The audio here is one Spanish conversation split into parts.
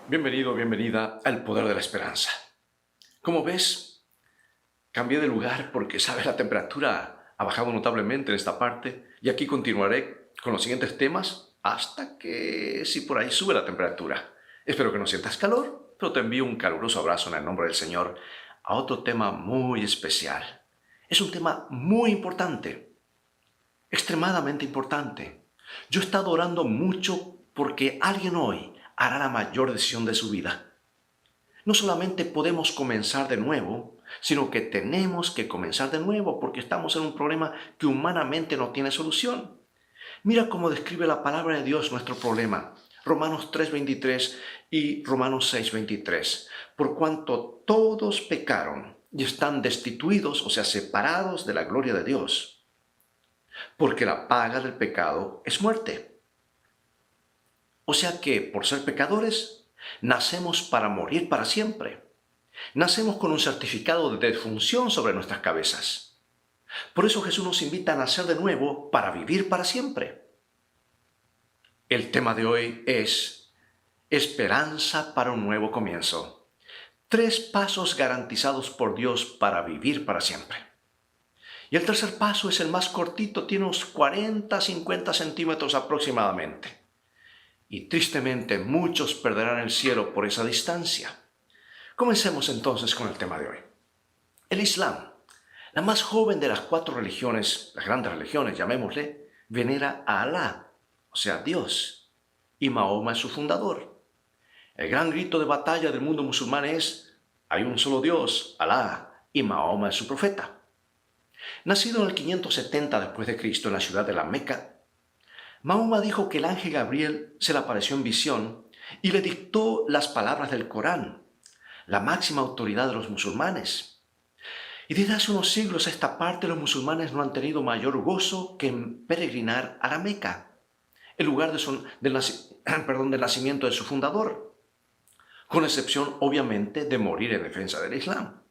Bienvenido, bienvenida al Poder de la Esperanza. Como ves, cambié de lugar porque, sabes, la temperatura ha bajado notablemente en esta parte y aquí continuaré con los siguientes temas hasta que, si por ahí sube la temperatura. Espero que no sientas calor, pero te envío un caluroso abrazo en el nombre del Señor a otro tema muy especial. Es un tema muy importante, extremadamente importante. Yo he estado orando mucho porque alguien hoy hará la mayor decisión de su vida. No solamente podemos comenzar de nuevo, sino que tenemos que comenzar de nuevo porque estamos en un problema que humanamente no tiene solución. Mira cómo describe la palabra de Dios nuestro problema. Romanos 3:23 y Romanos 6:23. Por cuanto todos pecaron y están destituidos, o sea, separados de la gloria de Dios. Porque la paga del pecado es muerte. O sea que, por ser pecadores, nacemos para morir para siempre. Nacemos con un certificado de defunción sobre nuestras cabezas. Por eso Jesús nos invita a nacer de nuevo para vivir para siempre. El tema de hoy es esperanza para un nuevo comienzo. 3 pasos garantizados por Dios para vivir para siempre. Y el tercer paso es el más cortito, tiene unos 40-50 centímetros aproximadamente. Y tristemente muchos perderán el cielo por esa distancia. Comencemos entonces con el tema de hoy. El Islam, la más joven de las 4 religiones, las grandes religiones, llamémosle, venera a Alá, o sea, Dios, y Mahoma es su fundador. El gran grito de batalla del mundo musulmán es: hay un solo Dios, Alá, y Mahoma es su profeta. Nacido en el 570 después de Cristo en la ciudad de la Meca, Mahoma dijo que el ángel Gabriel se le apareció en visión y le dictó las palabras del Corán, la máxima autoridad de los musulmanes. Y desde hace unos siglos a esta parte los musulmanes no han tenido mayor gozo que en peregrinar a la Meca, el lugar del nacimiento de su fundador, con excepción obviamente de morir en defensa del Islam.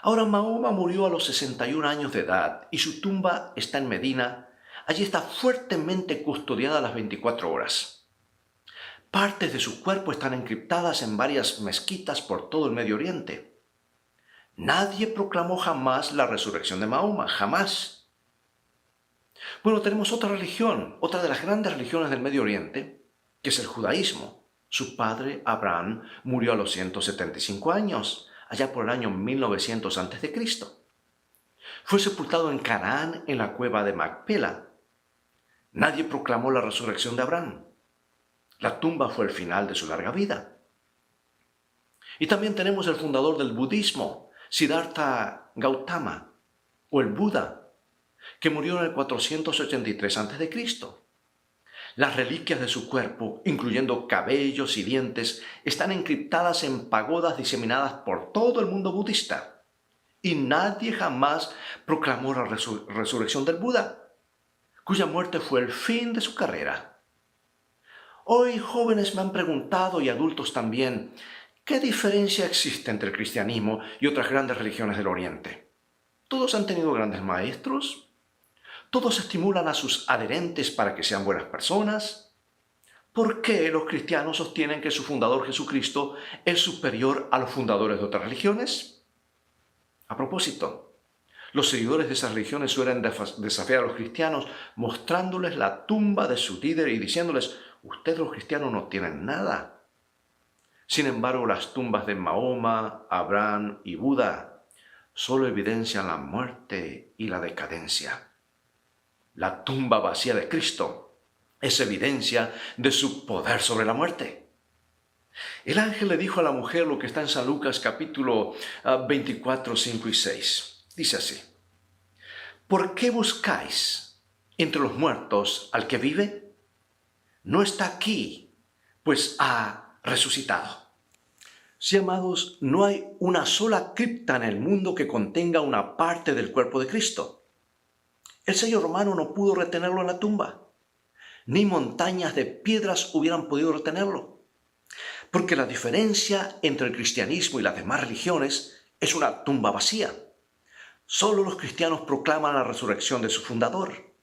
Ahora Mahoma murió a los 61 años de edad y su tumba está en Medina. Allí está fuertemente custodiada las 24 horas. Partes de su cuerpo están encriptadas en varias mezquitas por todo el Medio Oriente. Nadie proclamó jamás la resurrección de Mahoma, jamás. Bueno, tenemos otra religión, otra de las grandes religiones del Medio Oriente, que es el judaísmo. Su padre, Abraham, murió a los 175 años, allá por el año 1900 a.C. Fue sepultado en Canaán, en la cueva de Macpela. Nadie proclamó la resurrección de Abraham. La tumba fue el final de su larga vida. Y también tenemos el fundador del budismo, Siddhartha Gautama, o el Buda, que murió en el 483 a.C. Las reliquias de su cuerpo, incluyendo cabellos y dientes, están encriptadas en pagodas diseminadas por todo el mundo budista. Y nadie jamás proclamó la resurrección del Buda, cuya muerte fue el fin de su carrera. Hoy jóvenes me han preguntado, y adultos también, ¿qué diferencia existe entre el cristianismo y otras grandes religiones del Oriente? ¿Todos han tenido grandes maestros? ¿Todos estimulan a sus adherentes para que sean buenas personas? ¿Por qué los cristianos sostienen que su fundador Jesucristo es superior a los fundadores de otras religiones? A propósito, los seguidores de esas religiones suelen desafiar a los cristianos mostrándoles la tumba de su líder y diciéndoles: ustedes los cristianos no tienen nada. Sin embargo, las tumbas de Mahoma, Abraham y Buda solo evidencian la muerte y la decadencia. La tumba vacía de Cristo es evidencia de su poder sobre la muerte. El ángel le dijo a la mujer lo que está en San Lucas capítulo 24, 5 y 6. Dice así: ¿por qué buscáis entre los muertos al que vive? No está aquí, pues ha resucitado. Sí, amados, no hay una sola cripta en el mundo que contenga una parte del cuerpo de Cristo. El sello romano no pudo retenerlo en la tumba, ni montañas de piedras hubieran podido retenerlo, porque la diferencia entre el cristianismo y las demás religiones es una tumba vacía. Solo los cristianos proclaman la resurrección de su fundador.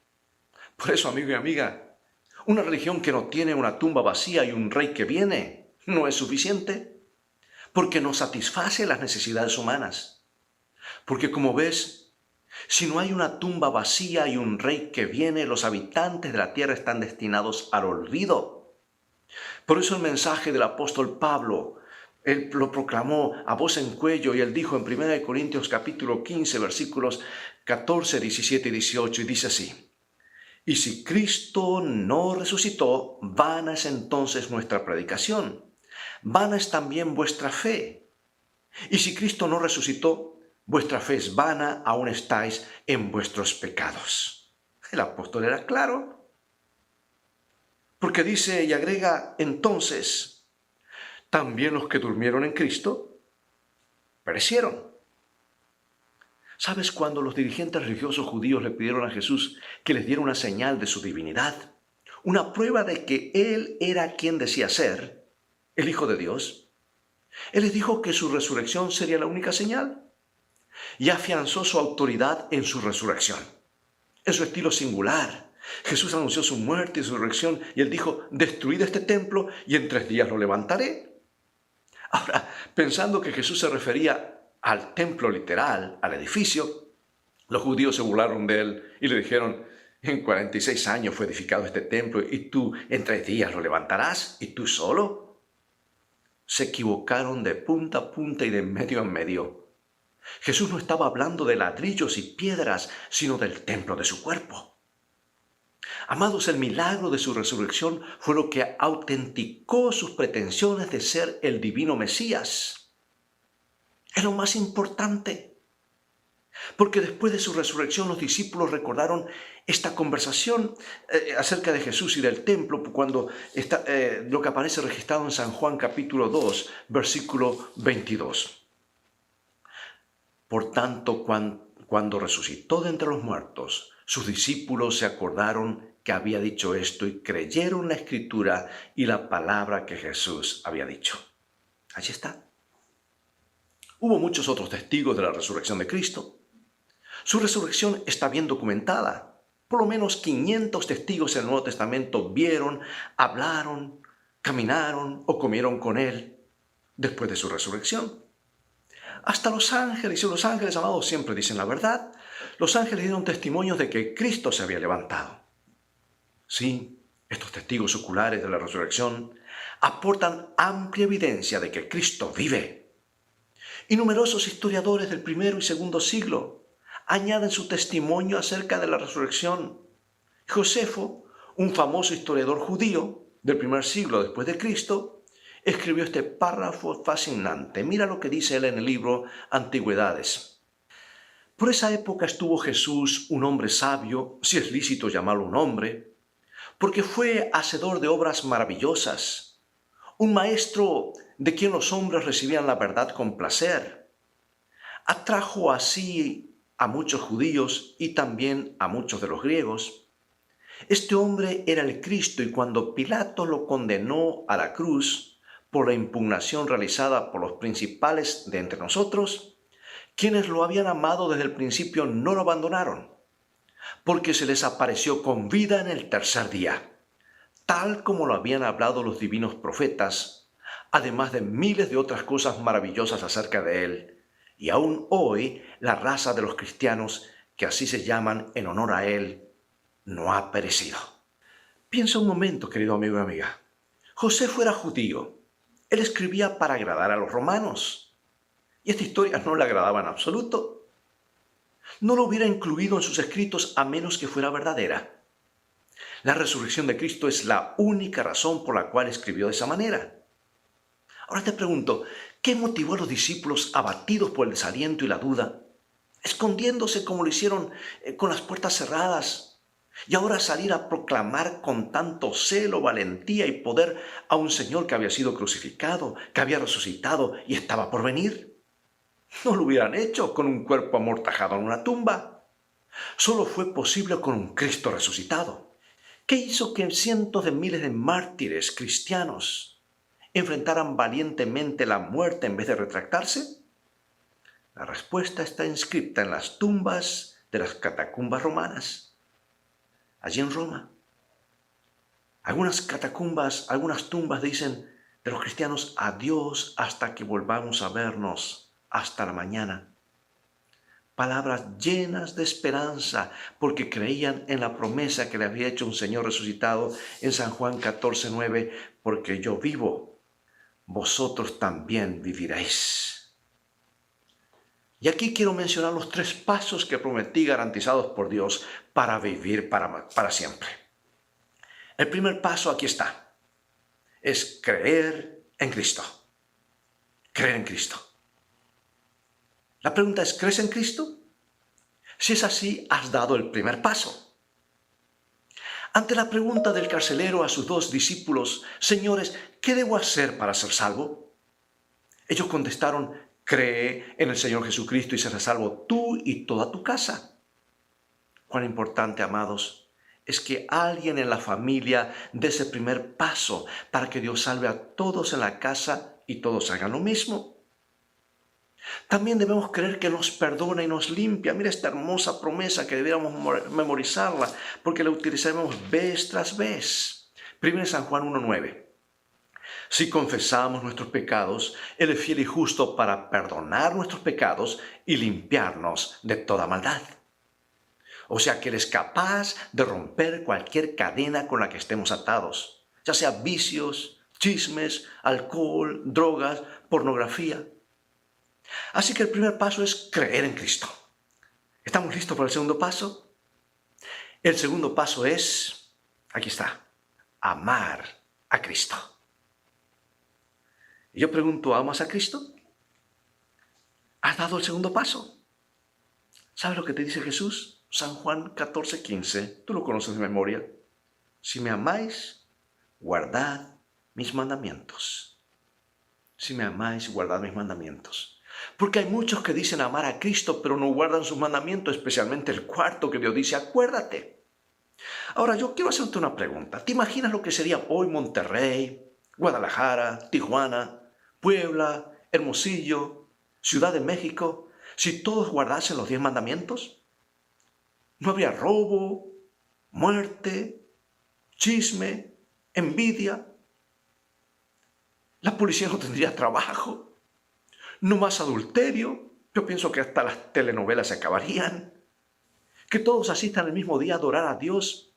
Por eso, amigo y amiga, una religión que no tiene una tumba vacía y un rey que viene no es suficiente, porque no satisface las necesidades humanas. Porque como ves, si no hay una tumba vacía y un rey que viene, los habitantes de la tierra están destinados al olvido. Por eso el mensaje del apóstol Pablo, él lo proclamó a voz en cuello y él dijo en 1 Corintios capítulo 15, versículos 14, 17 y 18, y dice así: y si Cristo no resucitó, vana es entonces nuestra predicación, vana es también vuestra fe. Y si Cristo no resucitó, vuestra fe es vana, aún estáis en vuestros pecados. El apóstol era claro, porque dice y agrega: entonces, también los que durmieron en Cristo perecieron. ¿Sabes cuando los dirigentes religiosos judíos le pidieron a Jesús que les diera una señal de su divinidad? Una prueba de que Él era quien decía ser, el Hijo de Dios. Él les dijo que su resurrección sería la única señal y afianzó su autoridad en su resurrección, en su estilo singular. Jesús anunció su muerte y su resurrección y Él dijo: destruid este templo y en 3 días lo levantaré. Ahora, pensando que Jesús se refería al templo literal, al edificio, los judíos se burlaron de él y le dijeron: en 46 años fue edificado este templo y tú en 3 días lo levantarás, ¿y tú solo? Se equivocaron de punta a punta y de medio a medio. Jesús no estaba hablando de ladrillos y piedras, sino del templo de su cuerpo. Amados, el milagro de su resurrección fue lo que autenticó sus pretensiones de ser el divino Mesías. Es lo más importante, porque después de su resurrección los discípulos recordaron esta conversación acerca de Jesús y del templo, cuando está, lo que aparece registrado en San Juan capítulo 2, versículo 22. Por tanto, cuando resucitó de entre los muertos, sus discípulos se acordaron que había dicho esto y creyeron la Escritura y la palabra que Jesús había dicho. Allí está. Hubo muchos otros testigos de la resurrección de Cristo. Su resurrección está bien documentada. Por lo menos 500 testigos en el Nuevo Testamento vieron, hablaron, caminaron o comieron con Él después de su resurrección. Hasta los ángeles, y los ángeles, amados, siempre dicen la verdad. Los ángeles dieron testimonio de que Cristo se había levantado. Sí, estos testigos oculares de la resurrección aportan amplia evidencia de que Cristo vive. Y numerosos historiadores del primero y segundo siglo añaden su testimonio acerca de la resurrección. Josefo, un famoso historiador judío del primer siglo después de Cristo, escribió este párrafo fascinante. Mira lo que dice él en el libro Antigüedades. Por esa época estuvo Jesús, un hombre sabio, si es lícito llamarlo un hombre, porque fue hacedor de obras maravillosas, un maestro de quien los hombres recibían la verdad con placer. Atrajo así a muchos judíos y también a muchos de los griegos. Este hombre era el Cristo y cuando Pilato lo condenó a la cruz por la impugnación realizada por los principales de entre nosotros, quienes lo habían amado desde el principio no lo abandonaron, porque se les apareció con vida en el 3er día, tal como lo habían hablado los divinos profetas, además de miles de otras cosas maravillosas acerca de él. Y aún hoy la raza de los cristianos, que así se llaman en honor a él, no ha perecido. Piensa un momento, querido amigo y amiga. José fuera judío. Él escribía para agradar a los romanos. Y esta historia no le agradaba en absoluto. No lo hubiera incluido en sus escritos a menos que fuera verdadera. La resurrección de Cristo es la única razón por la cual escribió de esa manera. Ahora te pregunto, ¿qué motivó a los discípulos abatidos por el desaliento y la duda, escondiéndose como lo hicieron con las puertas cerradas, y ahora salir a proclamar con tanto celo, valentía y poder a un Señor que había sido crucificado, que había resucitado y estaba por venir? No lo hubieran hecho con un cuerpo amortajado en una tumba. Solo fue posible con un Cristo resucitado. ¿Qué hizo que cientos de miles de mártires cristianos enfrentaran valientemente la muerte en vez de retractarse? La respuesta está inscrita en las tumbas de las catacumbas romanas, allí en Roma. Algunas tumbas dicen de los cristianos, adiós hasta que volvamos a vernos, hasta la mañana. Palabras llenas de esperanza porque creían en la promesa que le había hecho un Señor resucitado en San Juan 14:9, porque yo vivo, vosotros también viviréis. Y aquí quiero mencionar los 3 pasos que prometí garantizados por Dios para vivir para siempre. El primer paso aquí está, es creer en Cristo. Creer en Cristo. La pregunta es, ¿crees en Cristo? Si es así, has dado el primer paso. Ante la pregunta del carcelero a sus 2 discípulos, señores, ¿qué debo hacer para ser salvo? Ellos contestaron, cree en el Señor Jesucristo y serás salvo tú y toda tu casa. Cuán importante, amados, es que alguien en la familia dé ese primer paso para que Dios salve a todos en la casa y todos hagan lo mismo. También debemos creer que nos perdona y nos limpia. Mira esta hermosa promesa que deberíamos memorizarla porque la utilizaremos vez tras vez. 1 San Juan 1:9. Si confesamos nuestros pecados, Él es fiel y justo para perdonar nuestros pecados y limpiarnos de toda maldad. O sea que Él es capaz de romper cualquier cadena con la que estemos atados, ya sea vicios, chismes, alcohol, drogas, pornografía. Así que el primer paso es creer en Cristo. ¿Estamos listos para el segundo paso? El segundo paso es, aquí está, amar a Cristo. Y yo pregunto, ¿amas a Cristo? ¿Has dado el segundo paso? ¿Sabes lo que te dice Jesús? San Juan 14:15, tú lo conoces de memoria. Si me amáis, guardad mis mandamientos. Si me amáis, guardad mis mandamientos. Porque hay muchos que dicen amar a Cristo, pero no guardan sus mandamientos, especialmente el cuarto que Dios dice, acuérdate. Ahora, yo quiero hacerte una pregunta. ¿Te imaginas lo que sería hoy Monterrey, Guadalajara, Tijuana, Puebla, Hermosillo, Ciudad de México, si todos guardasen los 10 mandamientos? No habría robo, muerte, chisme, envidia. La policía no tendría trabajo. No más adulterio. Yo pienso que hasta las telenovelas se acabarían. Que todos asistan el mismo día a adorar a Dios.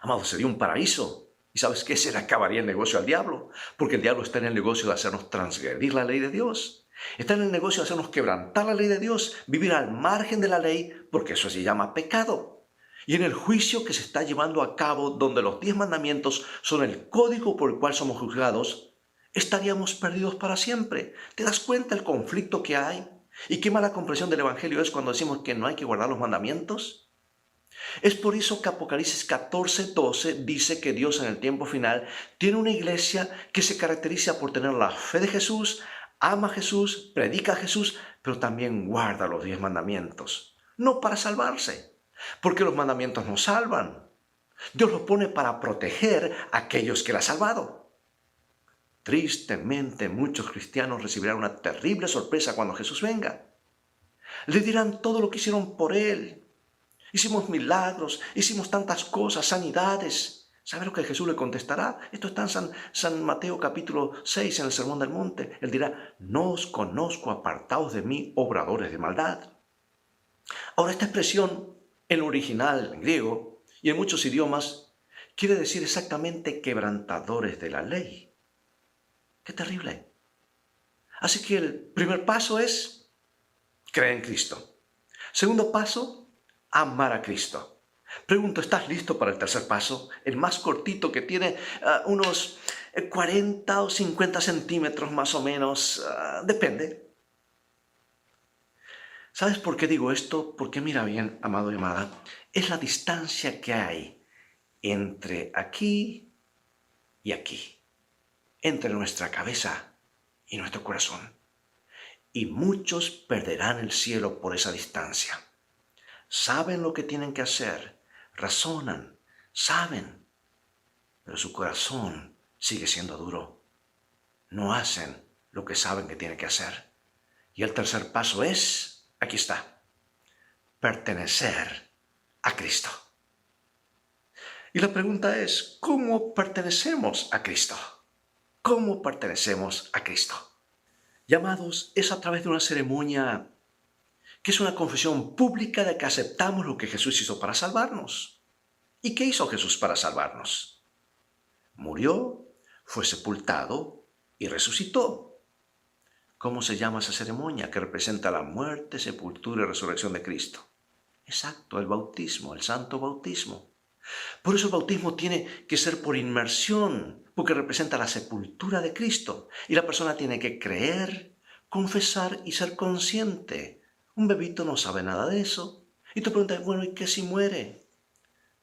Amado, sería un paraíso. ¿Y sabes qué? Se le acabaría el negocio al diablo. Porque el diablo está en el negocio de hacernos transgredir la ley de Dios. Está en el negocio de hacernos quebrantar la ley de Dios. Vivir al margen de la ley, porque eso se llama pecado. Y en el juicio que se está llevando a cabo, donde los 10 mandamientos son el código por el cual somos juzgados, estaríamos perdidos para siempre. ¿Te das cuenta el conflicto que hay? ¿Y qué mala comprensión del Evangelio es cuando decimos que no hay que guardar los mandamientos? Es por eso que Apocalipsis 14:12 dice que Dios en el tiempo final tiene una iglesia que se caracteriza por tener la fe de Jesús, ama a Jesús, predica a Jesús, pero también guarda los 10 mandamientos. No para salvarse, porque los mandamientos no salvan. Dios los pone para proteger a aquellos que Él ha salvado. Tristemente, muchos cristianos recibirán una terrible sorpresa cuando Jesús venga. Le dirán todo lo que hicieron por Él. Hicimos milagros, hicimos tantas cosas, sanidades. ¿Sabe lo que Jesús le contestará? Esto está en San Mateo capítulo 6, en el Sermón del Monte. Él dirá, no os conozco, apartaos de mí, obradores de maldad. Ahora, esta expresión, en lo original, en griego, y en muchos idiomas, quiere decir exactamente quebrantadores de la ley. ¡Qué terrible! Así que el primer paso es creer en Cristo. Segundo paso, amar a Cristo. Pregunto, ¿estás listo para el tercer paso? El más cortito, que tiene unos 40 o 50 centímetros más o menos, depende. ¿Sabes por qué digo esto? Porque mira bien, amado y amada, es la distancia que hay entre aquí y aquí. Entre nuestra cabeza y nuestro corazón. Y muchos perderán el cielo por esa distancia. Saben lo que tienen que hacer, razonan, saben, pero su corazón sigue siendo duro. No hacen lo que saben que tienen que hacer. Y el tercer paso es, aquí está, pertenecer a Cristo. Y la pregunta es, ¿cómo pertenecemos a Cristo? cómo pertenecemos a Cristo. Y amados, es a través de una ceremonia que es una confesión pública de que aceptamos lo que Jesús hizo para salvarnos. ¿Y qué hizo Jesús para salvarnos? Murió, fue sepultado y resucitó. ¿Cómo se llama esa ceremonia que representa la muerte, sepultura y resurrección de Cristo? Exacto, el bautismo, el santo bautismo. Por eso el bautismo tiene que ser por inmersión, porque representa la sepultura de Cristo. Y la persona tiene que creer, confesar y ser consciente. Un bebito no sabe nada de eso. Y tú preguntas, bueno, ¿y qué si muere?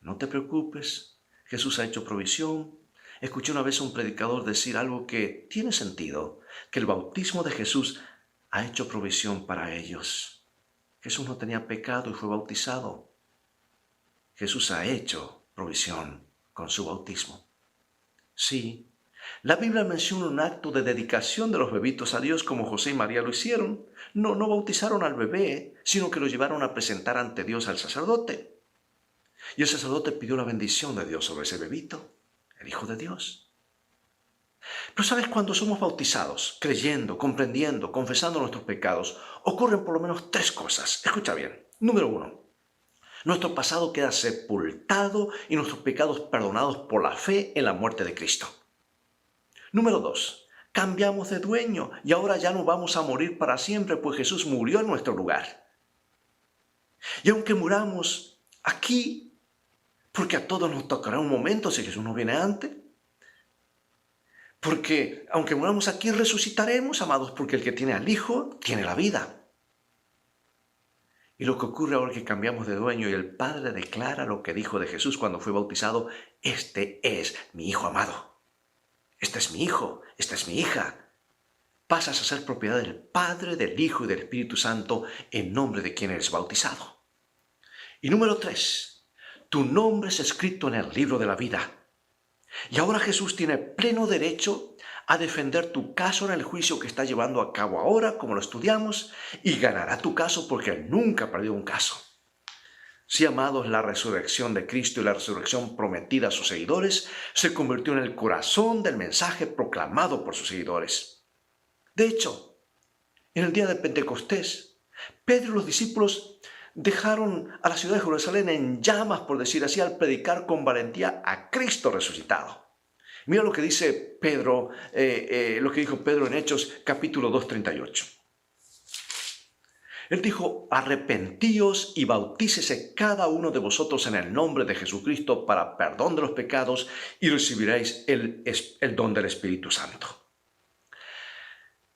No te preocupes, Jesús ha hecho provisión. Escuché una vez a un predicador decir algo que tiene sentido, que el bautismo de Jesús ha hecho provisión para ellos. Jesús no tenía pecado y fue bautizado. Jesús ha hecho provisión con su bautismo. Sí, la Biblia menciona un acto de dedicación de los bebitos a Dios como José y María lo hicieron. No bautizaron al bebé, sino que lo llevaron a presentar ante Dios al sacerdote. Y el sacerdote pidió la bendición de Dios sobre ese bebito, el Hijo de Dios. Pero ¿sabes? Cuando somos bautizados, creyendo, comprendiendo, confesando nuestros pecados, ocurren por lo menos 3 cosas. Escucha bien. Número 1. Nuestro pasado queda sepultado y nuestros pecados perdonados por la fe en la muerte de Cristo. Número 2. Cambiamos de dueño y ahora ya no vamos a morir para siempre, pues Jesús murió en nuestro lugar. Y aunque muramos aquí, porque a todos nos tocará un momento si Jesús no viene antes, porque aunque muramos aquí resucitaremos, amados, porque el que tiene al Hijo tiene la vida. Y lo que ocurre ahora es que cambiamos de dueño y el Padre declara lo que dijo de Jesús cuando fue bautizado: este es mi Hijo amado. Este es mi Hijo, esta es mi hija. Pasas a ser propiedad del Padre, del Hijo y del Espíritu Santo en nombre de quien eres bautizado. Y número 3, tu nombre es escrito en el libro de la vida. Y ahora Jesús tiene pleno derecho a defender tu caso en el juicio que está llevando a cabo ahora, como lo estudiamos, y ganará tu caso porque Él nunca perdió un caso. Sí, amados, la resurrección de Cristo y la resurrección prometida a sus seguidores se convirtió en el corazón del mensaje proclamado por sus seguidores. De hecho, en el día de Pentecostés, Pedro y los discípulos dejaron a la ciudad de Jerusalén en llamas, por decir así, al predicar con valentía a Cristo resucitado. Mira lo que dice Pedro, lo que dijo Pedro en Hechos capítulo 2, 38. Él dijo: arrepentíos y bautícese cada uno de vosotros en el nombre de Jesucristo para perdón de los pecados y recibiréis el don del Espíritu Santo.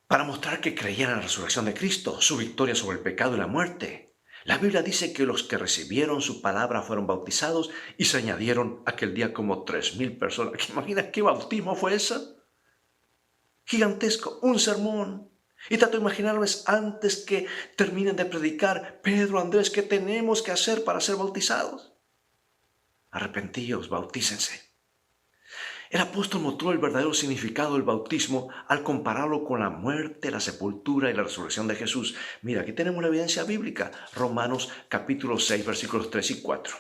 Para mostrar que creían en la resurrección de Cristo, su victoria sobre el pecado y la muerte. La Biblia dice que los que recibieron su palabra fueron bautizados y se añadieron aquel día como 3,000 personas. ¿Te imaginas qué bautismo fue ese? Gigantesco, un sermón. Y trato de imaginarles antes que terminen de predicar: Pedro, Andrés, ¿qué tenemos que hacer para ser bautizados? Arrepentíos, bautícense. El apóstol mostró el verdadero significado del bautismo al compararlo con la muerte, la sepultura y la resurrección de Jesús. Mira, aquí tenemos la evidencia bíblica. Romanos capítulo 6, versículos 3 y 4.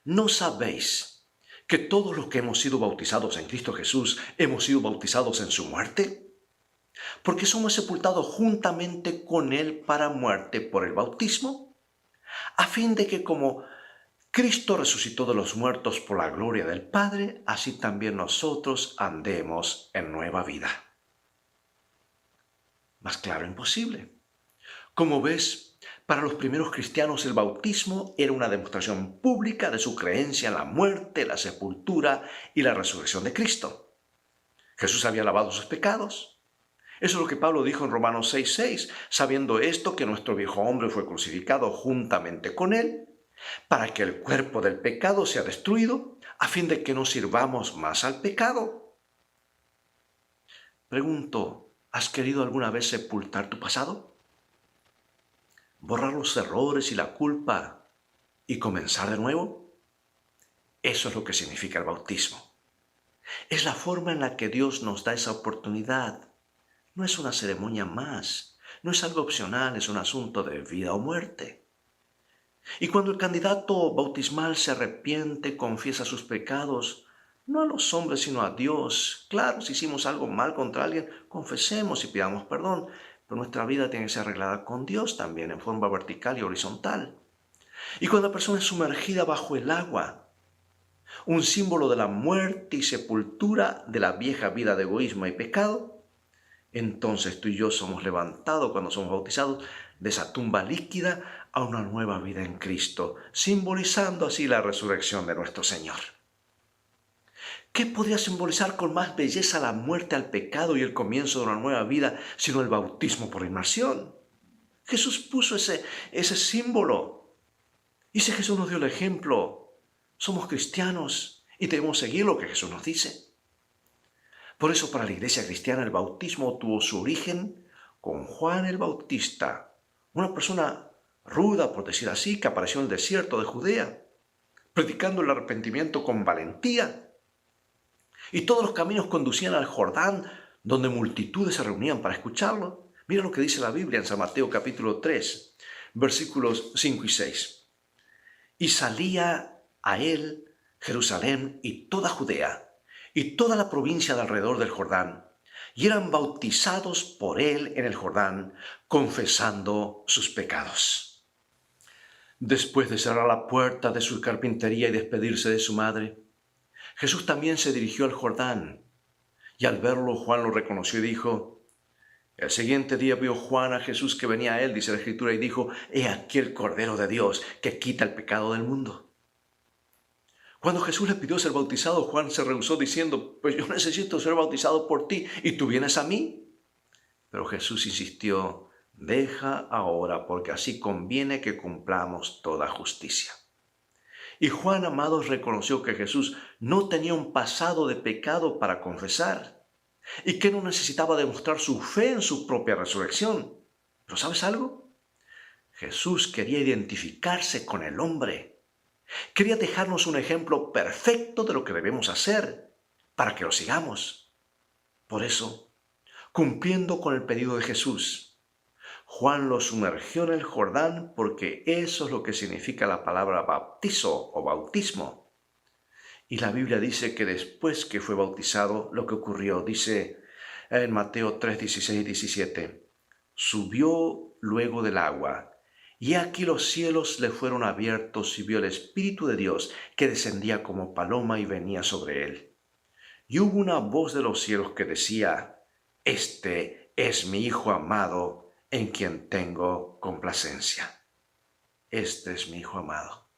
¿No sabéis que todos los que hemos sido bautizados en Cristo Jesús hemos sido bautizados en su muerte? Porque somos sepultados juntamente con Él para muerte por el bautismo, a fin de que como Cristo resucitó de los muertos por la gloria del Padre, así también nosotros andemos en nueva vida. Más claro imposible. Como ves, para los primeros cristianos el bautismo era una demostración pública de su creencia en la muerte, la sepultura y la resurrección de Cristo. Jesús había lavado sus pecados. Eso es lo que Pablo dijo en Romanos 6:6, sabiendo esto que nuestro viejo hombre fue crucificado juntamente con él, para que el cuerpo del pecado sea destruido, a fin de que no sirvamos más al pecado. Pregunto, ¿has querido alguna vez sepultar tu pasado? ¿Borrar los errores y la culpa y comenzar de nuevo? Eso es lo que significa el bautismo. Es la forma en la que Dios nos da esa oportunidad. No es una ceremonia más, no es algo opcional, es un asunto de vida o muerte. Y cuando el candidato bautismal se arrepiente, confiesa sus pecados, no a los hombres, sino a Dios. Claro, si hicimos algo mal contra alguien, confesemos y pidamos perdón, pero nuestra vida tiene que ser arreglada con Dios también, en forma vertical y horizontal. Y cuando la persona es sumergida bajo el agua, un símbolo de la muerte y sepultura de la vieja vida de egoísmo y pecado, entonces tú y yo somos levantados cuando somos bautizados de esa tumba líquida a una nueva vida en Cristo, simbolizando así la resurrección de nuestro Señor. ¿Qué podría simbolizar con más belleza la muerte al pecado y el comienzo de una nueva vida sino el bautismo por inmersión? Jesús puso ese símbolo. Y si Jesús nos dio el ejemplo, somos cristianos y debemos seguir lo que Jesús nos dice. Por eso para la iglesia cristiana el bautismo tuvo su origen con Juan el Bautista, una persona ruda, por decir así, que apareció en el desierto de Judea, predicando el arrepentimiento con valentía. Y todos los caminos conducían al Jordán, donde multitudes se reunían para escucharlo. Mira lo que dice la Biblia en San Mateo capítulo 3, versículos 5 y 6. Y salía a él Jerusalén y toda Judea, y toda la provincia de alrededor del Jordán, y eran bautizados por él en el Jordán, confesando sus pecados. Después de cerrar la puerta de su carpintería y despedirse de su madre, Jesús también se dirigió al Jordán, y al verlo Juan lo reconoció y dijo, el siguiente día vio Juan a Jesús que venía a él, dice la Escritura, y dijo, he aquí el Cordero de Dios que quita el pecado del mundo. Cuando Jesús le pidió ser bautizado, Juan se rehusó diciendo, pues yo necesito ser bautizado por ti y tú vienes a mí. Pero Jesús insistió, deja ahora porque así conviene que cumplamos toda justicia. Y Juan, amados, reconoció que Jesús no tenía un pasado de pecado para confesar y que no necesitaba demostrar su fe en su propia resurrección. ¿Pero sabes algo? Jesús quería identificarse con el hombre. Quería dejarnos un ejemplo perfecto de lo que debemos hacer para que lo sigamos. Por eso, cumpliendo con el pedido de Jesús, Juan lo sumergió en el Jordán porque eso es lo que significa la palabra bautizo o bautismo. Y la Biblia dice que después que fue bautizado, lo que ocurrió, dice en Mateo 3, 16 y 17, subió luego del agua, y aquí los cielos le fueron abiertos y vio el Espíritu de Dios que descendía como paloma y venía sobre él. Y hubo una voz de los cielos que decía, este es mi Hijo amado, en quien tengo complacencia. Este es mi Hijo amado.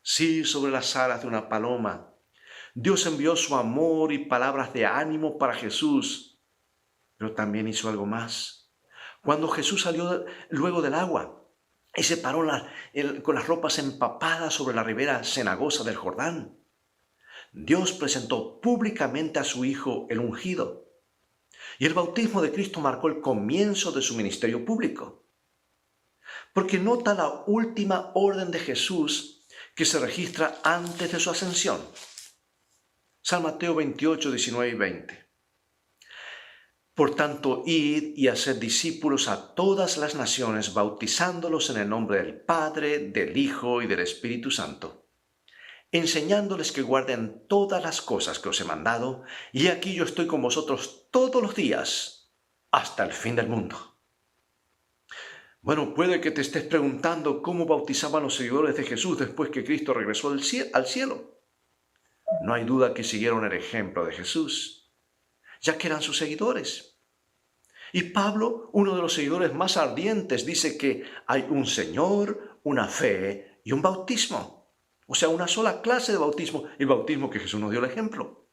Sí, sobre las alas de una paloma, Dios envió su amor y palabras de ánimo para Jesús, pero también hizo algo más. Cuando Jesús salió luego del agua y se paró con las ropas empapadas sobre la ribera cenagosa del Jordán, Dios presentó públicamente a su Hijo el ungido. Y el bautismo de Cristo marcó el comienzo de su ministerio público. Porque nota la última orden de Jesús que se registra antes de su ascensión. San Mateo 28, 19 y 20. Por tanto, id y haced discípulos a todas las naciones, bautizándolos en el nombre del Padre, del Hijo y del Espíritu Santo, enseñándoles que guarden todas las cosas que os he mandado, y aquí yo estoy con vosotros todos los días, hasta el fin del mundo. Bueno, puede que te estés preguntando cómo bautizaban los seguidores de Jesús después que Cristo regresó al cielo. No hay duda que siguieron el ejemplo de Jesús, ya que eran sus seguidores. Y Pablo, uno de los seguidores más ardientes, dice que hay un Señor, una fe y un bautismo. O sea, una sola clase de bautismo, el bautismo que Jesús nos dio el ejemplo.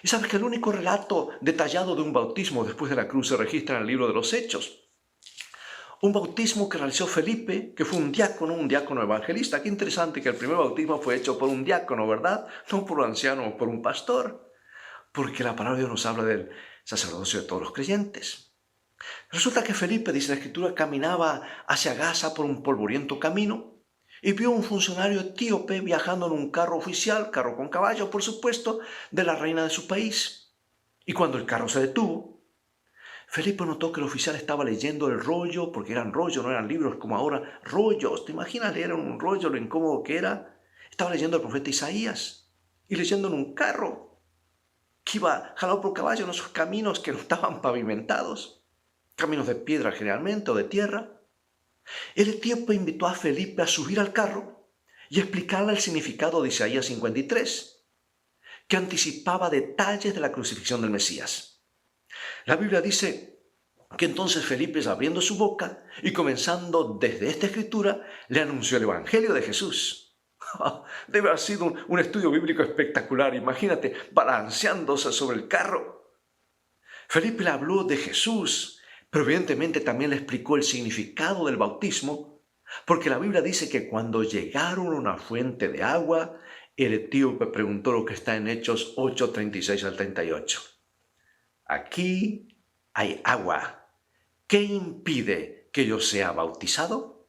Y sabes que el único relato detallado de un bautismo después de la cruz se registra en el libro de los Hechos. Un bautismo que realizó Felipe, que fue un diácono evangelista. Qué interesante que el primer bautismo fue hecho por un diácono, ¿verdad? No por un anciano o por un pastor. Porque la palabra de Dios nos habla del sacerdocio de todos los creyentes. Resulta que Felipe, dice la Escritura, caminaba hacia Gaza por un polvoriento camino y vio a un funcionario etíope viajando en un carro oficial, carro con caballo, por supuesto, de la reina de su país. Y cuando el carro se detuvo, Felipe notó que el oficial estaba leyendo el rollo, porque eran rollos, no eran libros como ahora, rollos. ¿Te imaginas leer un rollo, lo incómodo que era? Estaba leyendo el profeta Isaías. y leyendo en un carro que iba jalado por caballo en esos caminos que no estaban pavimentados, caminos de piedra generalmente o de tierra. El etíope invitó a Felipe a subir al carro y explicarle el significado de Isaías 53, que anticipaba detalles de la crucifixión del Mesías. La Biblia dice que entonces Felipe, abriendo su boca y comenzando desde esta escritura, le anunció el Evangelio de Jesús. Debe haber sido un estudio bíblico espectacular. Imagínate, balanceándose sobre el carro. Felipe le habló de Jesús, pero evidentemente también le explicó el significado del bautismo, porque la Biblia dice que cuando llegaron a una fuente de agua, el etíope preguntó lo que está en Hechos 8, 36 al 38. Aquí hay agua. ¿Qué impide que yo sea bautizado?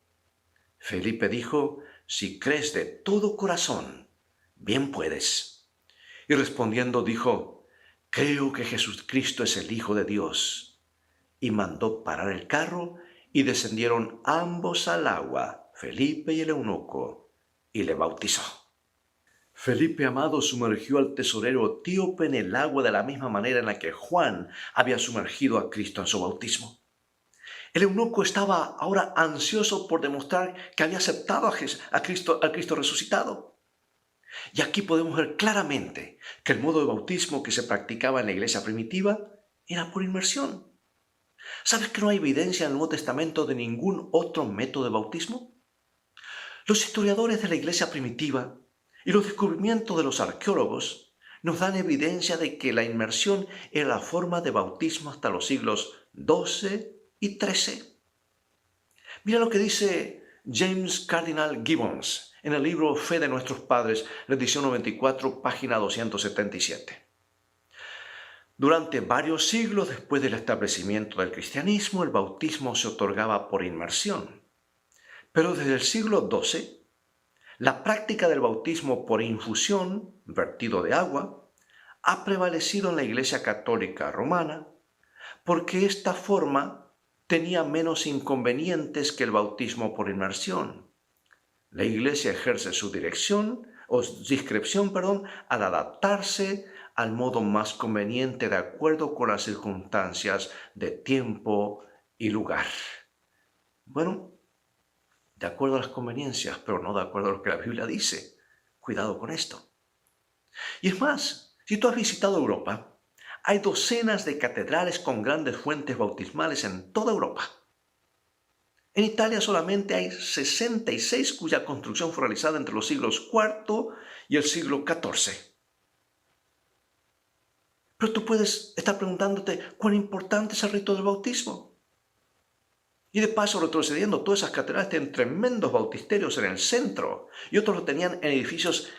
Felipe dijo, si crees de todo corazón, bien puedes. Y respondiendo dijo, creo que Jesucristo es el Hijo de Dios. Y mandó parar el carro y descendieron ambos al agua, Felipe y el eunuco, y le bautizó. Felipe, amado, sumergió al tesorero etíope en el agua de la misma manera en la que Juan había sumergido a Cristo en su bautismo. El eunuco estaba ahora ansioso por demostrar que había aceptado a Cristo resucitado. Y aquí podemos ver claramente que el modo de bautismo que se practicaba en la iglesia primitiva era por inmersión. ¿Sabes que no hay evidencia en el Nuevo Testamento de ningún otro método de bautismo? Los historiadores de la iglesia primitiva y los descubrimientos de los arqueólogos nos dan evidencia de que la inmersión era la forma de bautismo hasta los siglos XII y XIII. Mira lo que dice James Cardinal Gibbons en el libro Fe de nuestros Padres, la edición 94, página 277. Durante varios siglos después del establecimiento del cristianismo, el bautismo se otorgaba por inmersión. Pero desde el siglo XII, la práctica del bautismo por infusión, vertido de agua, ha prevalecido en la Iglesia Católica Romana porque esta forma tenía menos inconvenientes que el bautismo por inmersión. La Iglesia ejerce su discreción, al adaptarse al modo más conveniente de acuerdo con las circunstancias de tiempo y lugar. Bueno, de acuerdo a las conveniencias, pero no de acuerdo a lo que la Biblia dice. Cuidado con esto. Y es más, si tú has visitado Europa, hay docenas de catedrales con grandes fuentes bautismales en toda Europa. En Italia solamente hay 66 cuya construcción fue realizada entre los siglos IV y el siglo XIV. Pero tú puedes estar preguntándote cuán importante es el rito del bautismo. Y de paso, retrocediendo, todas esas catedrales tienen tremendos bautisterios en el centro y otros lo tenían en edificios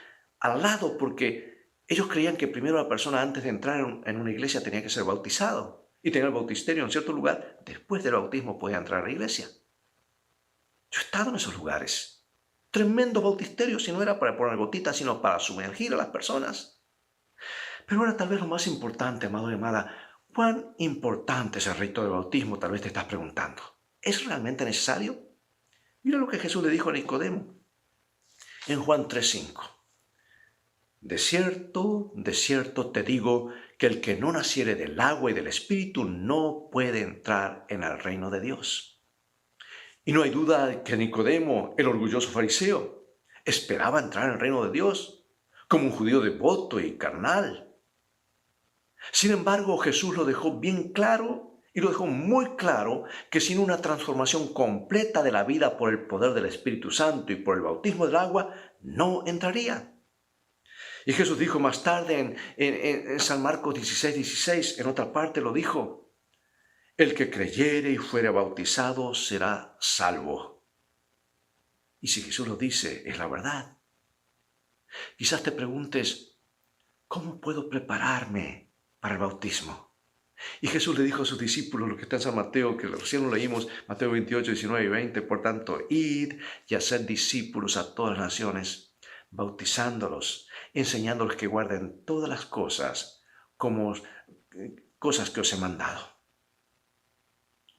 al lado porque ellos creían que primero la persona antes de entrar en una iglesia tenía que ser bautizado y tener el bautisterio en cierto lugar. Después del bautismo podía entrar a la iglesia. Yo he estado en esos lugares. Tremendos bautisterios, si no era para poner gotitas, sino para sumergir a las personas. Pero ahora tal vez lo más importante, amado y amada, ¿cuán importante es el rito del bautismo? Tal vez te estás preguntando. ¿Es realmente necesario? Mira lo que Jesús le dijo a Nicodemo en Juan 3:5. De cierto te digo que el que no naciere del agua y del Espíritu no puede entrar en el reino de Dios. Y no hay duda de que Nicodemo, el orgulloso fariseo, esperaba entrar en el reino de Dios como un judío devoto y carnal. Sin embargo, Jesús lo dejó bien claro y lo dejó muy claro que sin una transformación completa de la vida por el poder del Espíritu Santo y por el bautismo del agua, no entraría. Y Jesús dijo más tarde en San Marcos 16:16, en otra parte lo dijo, el que creyere y fuere bautizado será salvo. Y si Jesús lo dice, es la verdad. Quizás te preguntes, ¿cómo puedo prepararme para el bautismo? Y Jesús le dijo a sus discípulos, lo que está en San Mateo, que recién lo leímos, Mateo 28, 19 y 20, por tanto, id y haced discípulos a todas las naciones, bautizándolos, enseñándolos que guarden todas las cosas como cosas que os he mandado.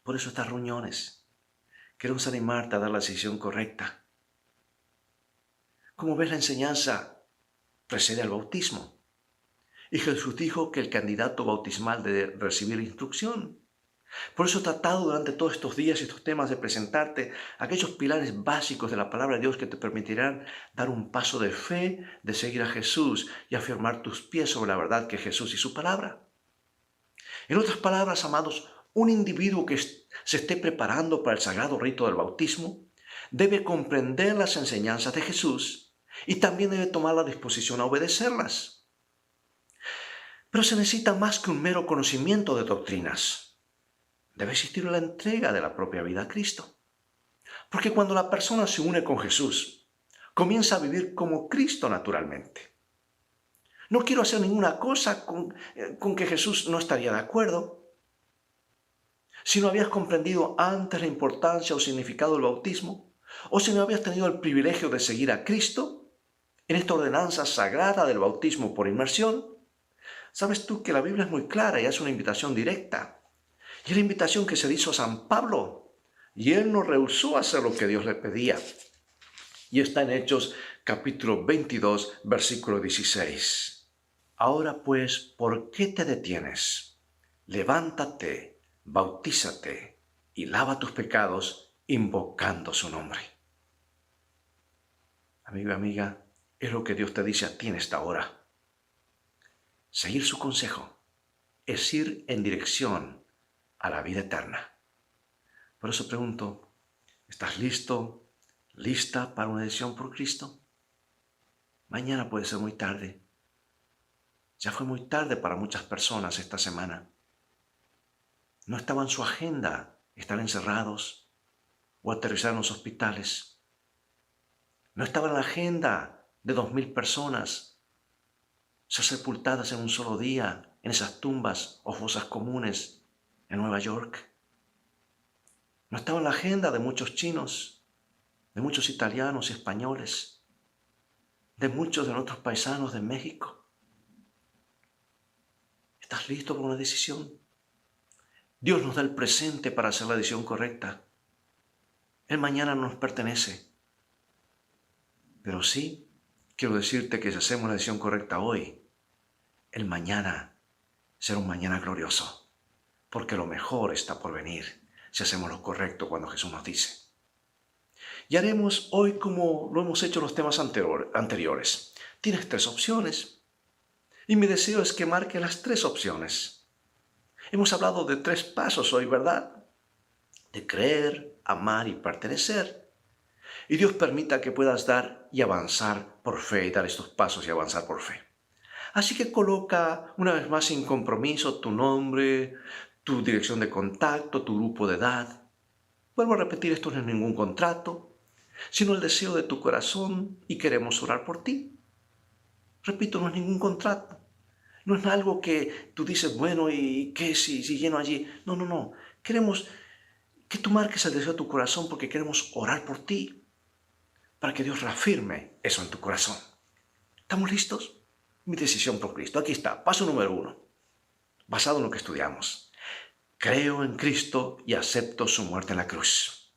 Por eso estas reuniones, queremos animarte a dar la decisión correcta. Como ves la enseñanza, precede al bautismo. Y Jesús dijo que el candidato bautismal debe recibir instrucción. Por eso he tratado durante todos estos días y estos temas de presentarte aquellos pilares básicos de la palabra de Dios que te permitirán dar un paso de fe, de seguir a Jesús y afirmar tus pies sobre la verdad que es Jesús y su palabra. En otras palabras, amados, un individuo que se esté preparando para el sagrado rito del bautismo debe comprender las enseñanzas de Jesús y también debe tomar la disposición a obedecerlas. Pero se necesita más que un mero conocimiento de doctrinas. Debe existir la entrega de la propia vida a Cristo. Porque cuando la persona se une con Jesús, comienza a vivir como Cristo naturalmente. No quiero hacer ninguna cosa con que Jesús no estaría de acuerdo. Si no habías comprendido antes la importancia o significado del bautismo, o si no habías tenido el privilegio de seguir a Cristo en esta ordenanza sagrada del bautismo por inmersión, sabes tú que la Biblia es muy clara y hace una invitación directa. Y es la invitación que se le hizo a San Pablo. Y él no rehusó hacer lo que Dios le pedía. Y está en Hechos capítulo 22, versículo 16. Ahora pues, ¿por qué te detienes? Levántate, bautízate y lava tus pecados invocando su nombre. Amigo y amiga, es lo que Dios te dice a ti en esta hora. Seguir su consejo es ir en dirección a la vida eterna. Por eso pregunto, ¿estás listo, lista para una decisión por Cristo? Mañana puede ser muy tarde. Ya fue muy tarde para muchas personas esta semana. No estaba en su agenda estar encerrados o aterrizar en los hospitales. No estaba en la agenda de 2,000 personas ser sepultadas en un solo día en esas tumbas o fosas comunes en Nueva York. No estaba en la agenda de muchos chinos, de muchos italianos y españoles, de muchos de nuestros paisanos de México. ¿Estás listo para una decisión? Dios nos da el presente para hacer la decisión correcta. El mañana no nos pertenece. Pero sí, quiero decirte que si hacemos la decisión correcta hoy, el mañana será un mañana glorioso, porque lo mejor está por venir si hacemos lo correcto cuando Jesús nos dice. Y haremos hoy como lo hemos hecho en los temas anteriores. Tienes 3 opciones. Y mi deseo es que marques las 3 opciones. Hemos hablado de 3 pasos hoy, ¿verdad? De creer, amar y pertenecer. Y Dios permita que puedas dar y avanzar por fe y dar estos pasos y avanzar por fe. Así que coloca una vez más sin compromiso tu nombre, tu dirección de contacto, tu grupo de edad. Vuelvo a repetir, esto no es ningún contrato, sino el deseo de tu corazón y queremos orar por ti. Repito, no es ningún contrato. No es algo que tú dices, bueno, ¿y qué si lleno allí? No. Queremos que tú marques el deseo de tu corazón porque queremos orar por ti, para que Dios reafirme eso en tu corazón. ¿Estamos listos? Mi decisión por Cristo. Aquí está, paso número 1, basado en lo que estudiamos. Creo en Cristo y acepto su muerte en la cruz.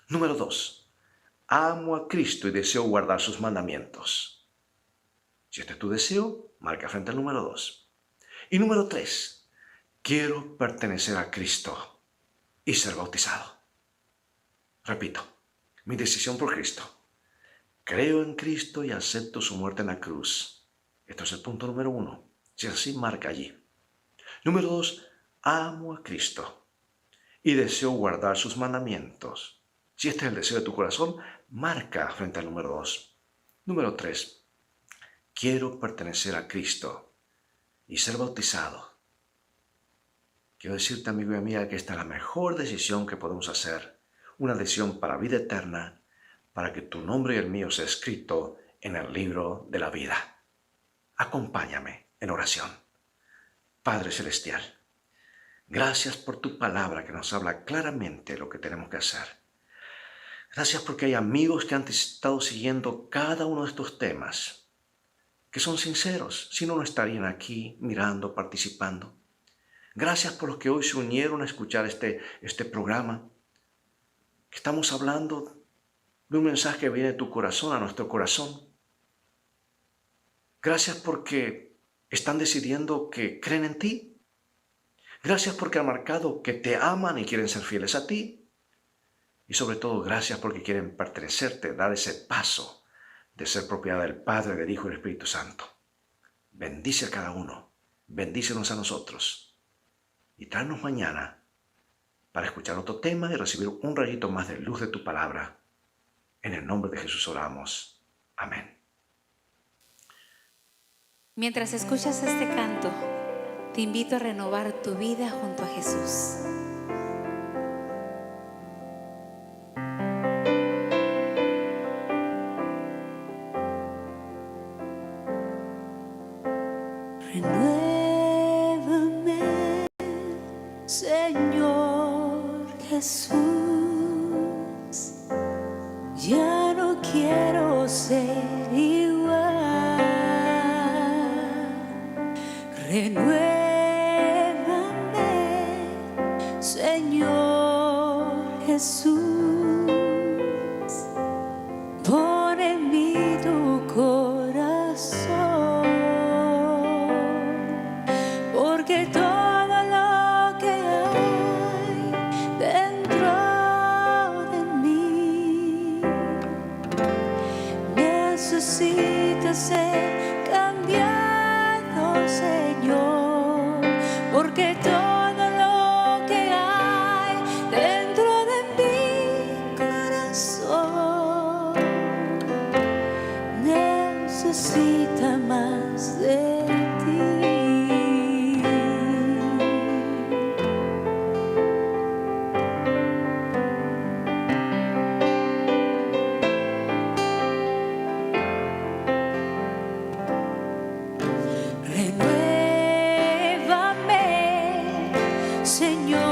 Número 2, amo a Cristo y deseo guardar sus mandamientos. Si este es tu deseo, marca frente al número 2. Y número 3, quiero pertenecer a Cristo y ser bautizado. Repito, mi decisión por Cristo. Creo en Cristo y acepto su muerte en la cruz. Esto es el punto número 1. Si es así, marca allí. Número 2, amo a Cristo y deseo guardar sus mandamientos. Si este es el deseo de tu corazón, marca frente al número 2. Número 3, quiero pertenecer a Cristo y ser bautizado. Quiero decirte, amigo y amiga, que esta es la mejor decisión que podemos hacer. Una decisión para vida eterna, para que tu nombre y el mío sea escrito en el libro de la vida. Acompáñame en oración. Padre Celestial, gracias por tu palabra que nos habla claramente lo que tenemos que hacer. Gracias porque hay amigos que han estado siguiendo cada uno de estos temas, que son sinceros, si no, no estarían aquí mirando, participando. Gracias por los que hoy se unieron a escuchar este programa. Estamos hablando de un mensaje que viene de tu corazón a nuestro corazón. Gracias porque están decidiendo que creen en ti. Gracias porque han marcado que te aman y quieren ser fieles a ti. Y sobre todo, gracias porque quieren pertenecerte, dar ese paso de ser propiedad del Padre, del Hijo y del Espíritu Santo. Bendice a cada uno. Bendícenos a nosotros. Y tráenos mañana para escuchar otro tema y recibir un rayito más de luz de tu palabra. En el nombre de Jesús oramos. Amén. Mientras escuchas este canto, te invito a renovar tu vida junto a Jesús. Renuévame, Señor Jesús. Ya no quiero ser igual. Renuévame, Señor Jesús. Pon en mí tu corazón, porque todo lo que hay dentro de mí necesita ser cambiado, Señor, porque todo lo que hay dentro de mi corazón necesita más de ti. Renuévame, Señor.